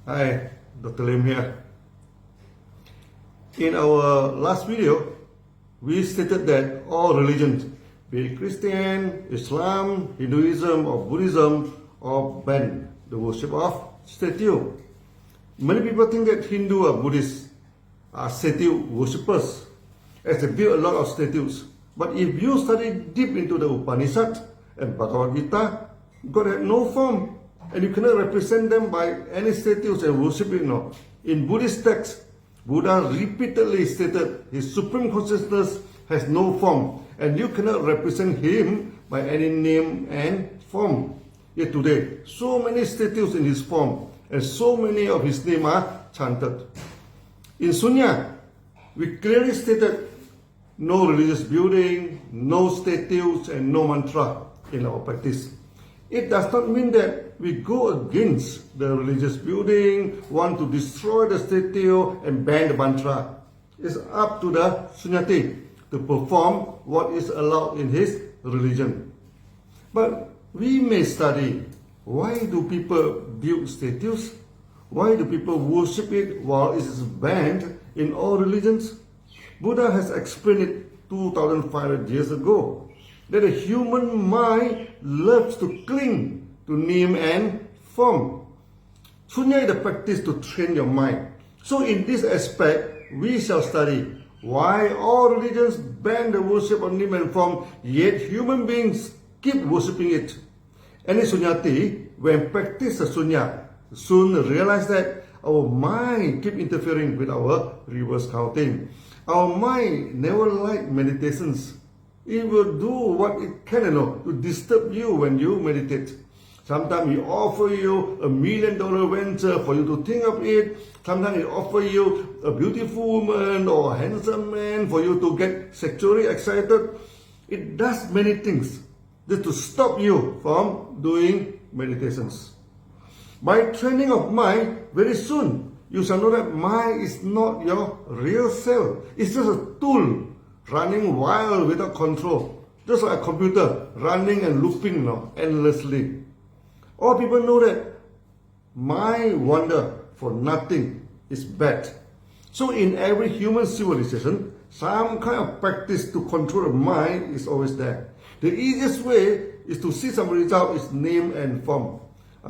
Hi, Dr. Lim here. In our last video, we stated that all religions, be it Christian, Islam, Hinduism or Buddhism, all ban the worship of statue. Many people think that Hindu or Buddhists are statue worshippers, as they build a lot of statues. But if you study deep into the Upanishad and Bhagavad Gita, God had no form, and you cannot represent them by any statues and worship it. No. In Buddhist texts, Buddha repeatedly stated his supreme consciousness has no form, and you cannot represent him by any name and form. Yet today, so many statues in his form, and so many of his name are chanted. In Sunya, we clearly stated no religious building, no statues, and no mantra in our practice. It does not mean that we go against the religious building, want to destroy the statue and ban the mantra. It's up to the Sunyati to perform what is allowed in his religion. But we may study, why do people build statues? Why do people worship it while it is banned in all religions? Buddha has explained it 2,500 years ago, that the human mind loves to cling to name and form. Sunya is the practice to train your mind. So in this aspect, we shall study why all religions ban the worship of name and form, yet human beings keep worshipping it. Any Sunyati, when practice the Sunya, soon realize that our mind keep interfering with our reverse counting. Our mind never like meditations. It will do what it can to disturb you when you meditate. Sometimes it offer you $1 million venture for you to think of it. Sometimes it offer you a beautiful woman or a handsome man for you to get sexually excited. It does many things just to stop you from doing meditations. By training of mind, very soon you shall know that mind is not your real self. It's just a tool running wild without control, just like a computer running and looping endlessly. All people know that mind wander for nothing is bad. So in every human civilization, some kind of practice to control the mind is always there. The easiest way is to see some result is name and form.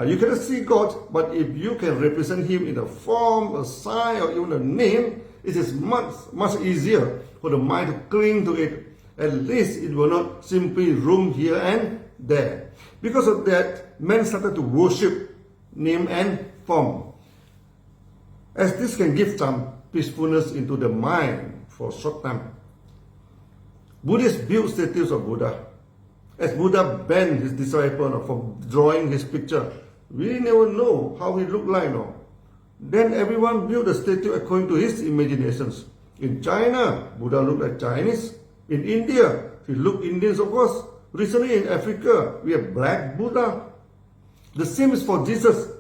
You cannot see God, but if you can represent Him in a form, a sign, or even a name, it is much easier for the mind to cling to it. At least it will not simply roam here and there. Because of that, men started to worship name and form, as this can give some peacefulness into the mind for a short time. Buddhists built statues of Buddha. As Buddha banned his disciple from drawing his picture, we never know how he looked like. Then everyone built a statue according to his imaginations. In China, Buddha looked like Chinese. In India, he looked Indian, of course. Recently in Africa, we have black Buddha. The same is for Jesus.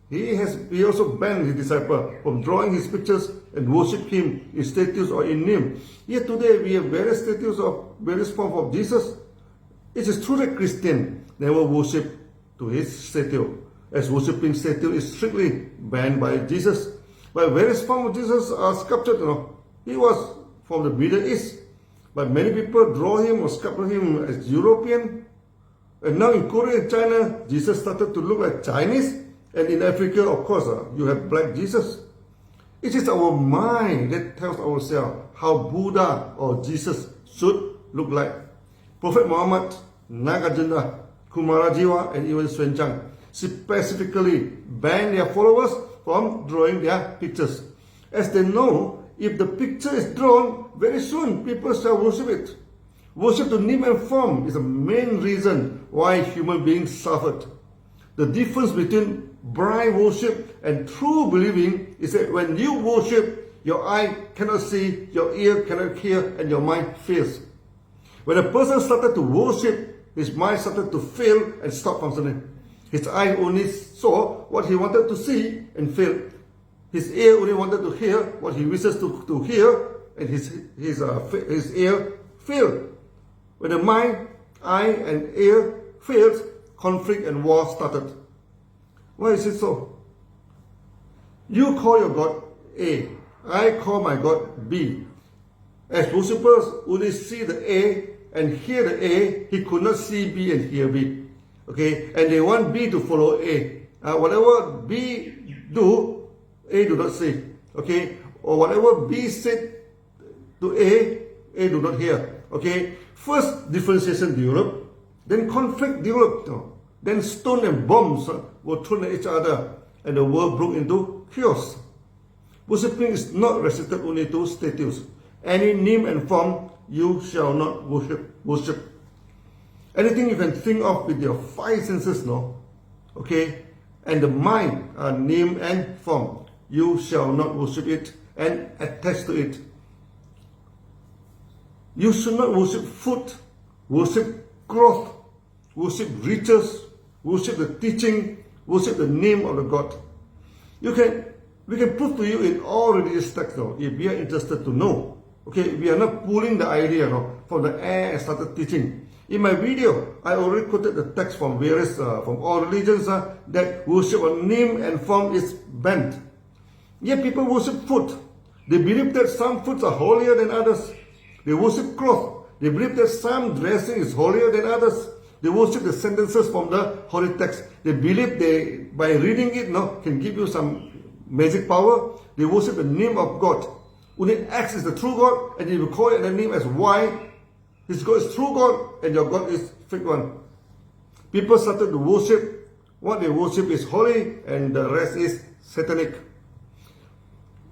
He also banned his disciple from drawing his pictures and worship him in statues or in name. Yet today we have various statues of various forms of Jesus. It is true that Christians never worship to his statue, as worshipping statue is strictly banned by Jesus. But various forms of Jesus are sculptured. He was from the Middle East, but many people draw him or sculpt him as European. And now in Korea and China, Jesus started to look like Chinese. And in Africa, of course, you have black Jesus. It is our mind that tells ourselves how Buddha or Jesus should look like. Prophet Muhammad, Nagarjuna, Kumarajiva, and even Xuanzang specifically banned their followers from drawing their pictures, as they know if the picture is drawn, very soon people shall worship it. Worship to name and form is the main reason why human beings suffered. The difference between blind worship and true believing is that when you worship, your eye cannot see, your ear cannot hear, and your mind fails. When a person started to worship, his mind started to fail and stop functioning. His eye only saw what he wanted to see and failed. His ear only wanted to hear what he wishes to hear, and his ear failed. When the mind, eye, and ear failed, conflict and war started. Why is it so? You call your God A. I call my God B. As worshippers only see the A and hear the A, he could not see B and hear B. Okay, and they want B to follow A. Whatever B do, A do not see. Okay, or whatever B said to A do not hear. Okay, first differentiation developed, then conflict developed, then stone and bombs were thrown at each other, and the world broke into chaos. Worshipping is not restricted only to statues. Any name and form you shall not worship. Anything you can think of with your five senses, okay, and the mind, name and form, you shall not worship it and attach to it. You should not worship food, worship cloth, worship riches, worship the teaching, worship the name of the God. We can prove to you in all religious texts if we are interested to know. Okay, we are not pulling the idea from the air and started teaching. In my video, I already quoted the text from various, from all religions that worship of name and form is banned. Yet people worship food. They believe that some foods are holier than others. They worship cloth. They believe that some dressing is holier than others. They worship the sentences from the holy text. They believe by reading it can give you some magic power. They worship the name of God. Only X is the true God, and if you call it the name as Y, his God is true God, and your God is fake one. People started to worship. What they worship is holy, and the rest is satanic.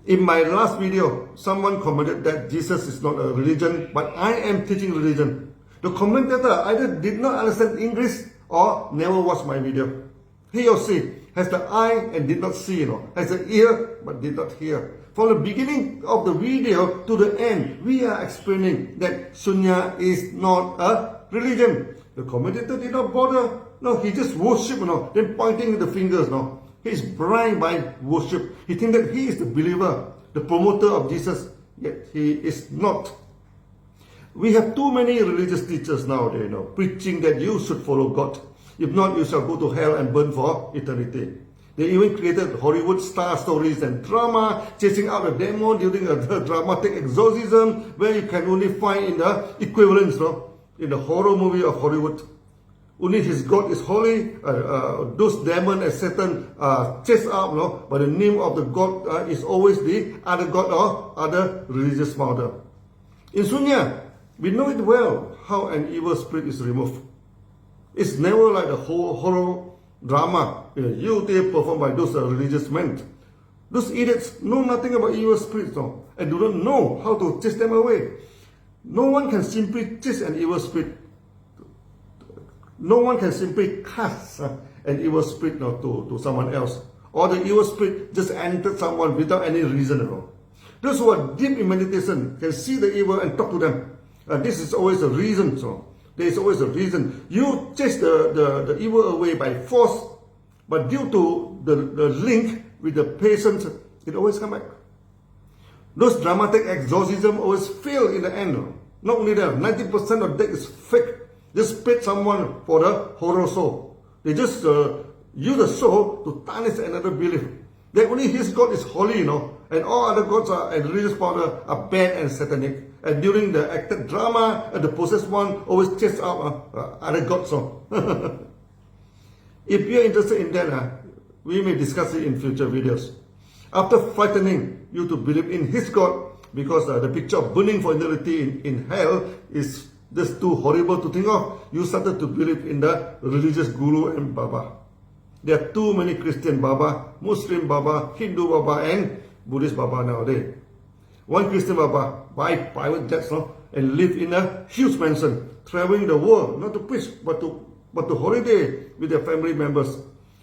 In my last video, someone commented that Jesus is not a religion, but I am teaching religion. The commentator either did not understand English or never watched my video. He or she has the eye and did not see, has the ear but did not hear. From the beginning of the video to the end, we are explaining that Sunya is not a religion. The commentator did not bother. No, he just worship, then pointing the fingers, He is blind by worship. He thinks that he is the believer, the promoter of Jesus, yet he is not. We have too many religious teachers nowadays, preaching that you should follow God. If not, you shall go to hell and burn for eternity. They even created Hollywood star stories and drama, chasing out a demon during a dramatic exorcism, where you can only find in the equivalents, in the horror movie of Hollywood. Only his God is holy. Those demons and Satan are chased out, but the name of the God is always the other God or other religious founder. In Sunya, we know it well how an evil spirit is removed. It's never like the whole horror drama YouTube performed by those religious men. Those idiots know nothing about evil spirits and do not know how to chase them away. No one can simply chase an evil spirit. No one can simply cast an evil spirit to someone else. Or the evil spirit just entered someone without any reason at all. Those who are deep in meditation can see the evil and talk to them. This is always a reason. There is always a reason. You chase the evil away by force, but due to the link with the patient, it always comes back. Those dramatic exorcisms always fail in the end. Not only that, 90% of that is fake. Just paid someone for the horror show. They just use the show to tarnish another belief. That only his God is holy, and all other gods and religious powers are bad and satanic. And during the acted drama, the possessed one always chases out other gods. If you are interested in that, we may discuss it in future videos. After frightening you to believe in his God, because the picture of burning for eternity in hell is just too horrible to think of, you started to believe in the religious guru and Baba. There are too many Christian Baba, Muslim Baba, Hindu Baba, and Buddhist Baba nowadays. One Christian Baba buy private jets and live in a huge mansion, traveling the world, not to preach, but to holiday with their family members.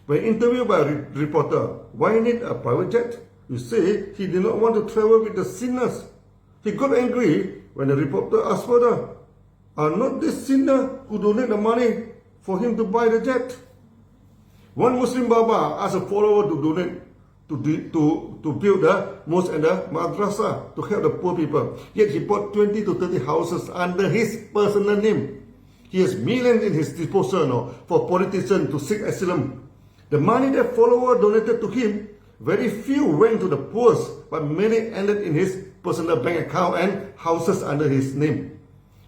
When interviewed by a reporter, why need a private jet? You say he did not want to travel with the sinners. He got angry when the reporter asked further, are not these sinners who donate the money for him to buy the jet? One Muslim Baba asked a follower to donate to build the mosque and the madrasa to help the poor people. Yet he bought 20 to 30 houses under his personal name. He has millions in his disposal for politicians to seek asylum. The money that follower donated to him Very few went to the poor, but many ended in his personal bank account and houses under his name.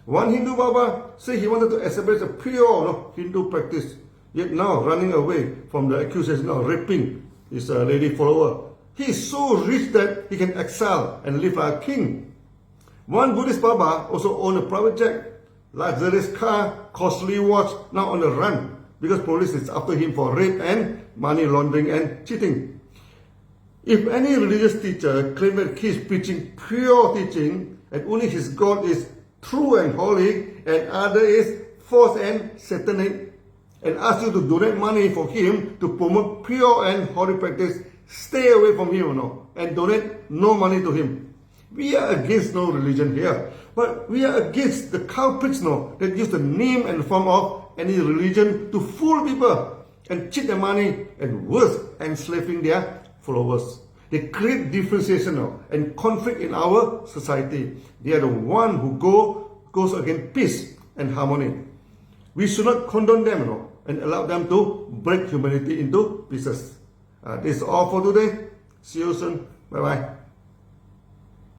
One Hindu Baba said he wanted to establish a pure Hindu practice, yet now running away from the accusation of raping his lady follower. He is so rich that he can exile and live like a king. One Buddhist Baba also owned a private jet, luxurious car, costly watch, now on the run because police is after him for rape and money laundering and cheating. If any religious teacher claims that he is preaching pure teaching and only his God is true and holy and other is false and satanic and asks you to donate money for him to promote pure and holy practice, stay away from him and donate no money to him. We are against no religion here, but we are against the culprits that use the name and form of any religion to fool people and cheat their money and worse, enslaving their followers. They create differentiation and conflict in our society. They are the one who goes against peace and harmony. We should not condone them and allow them to break humanity into pieces. This is all for today. See you soon. Bye-bye.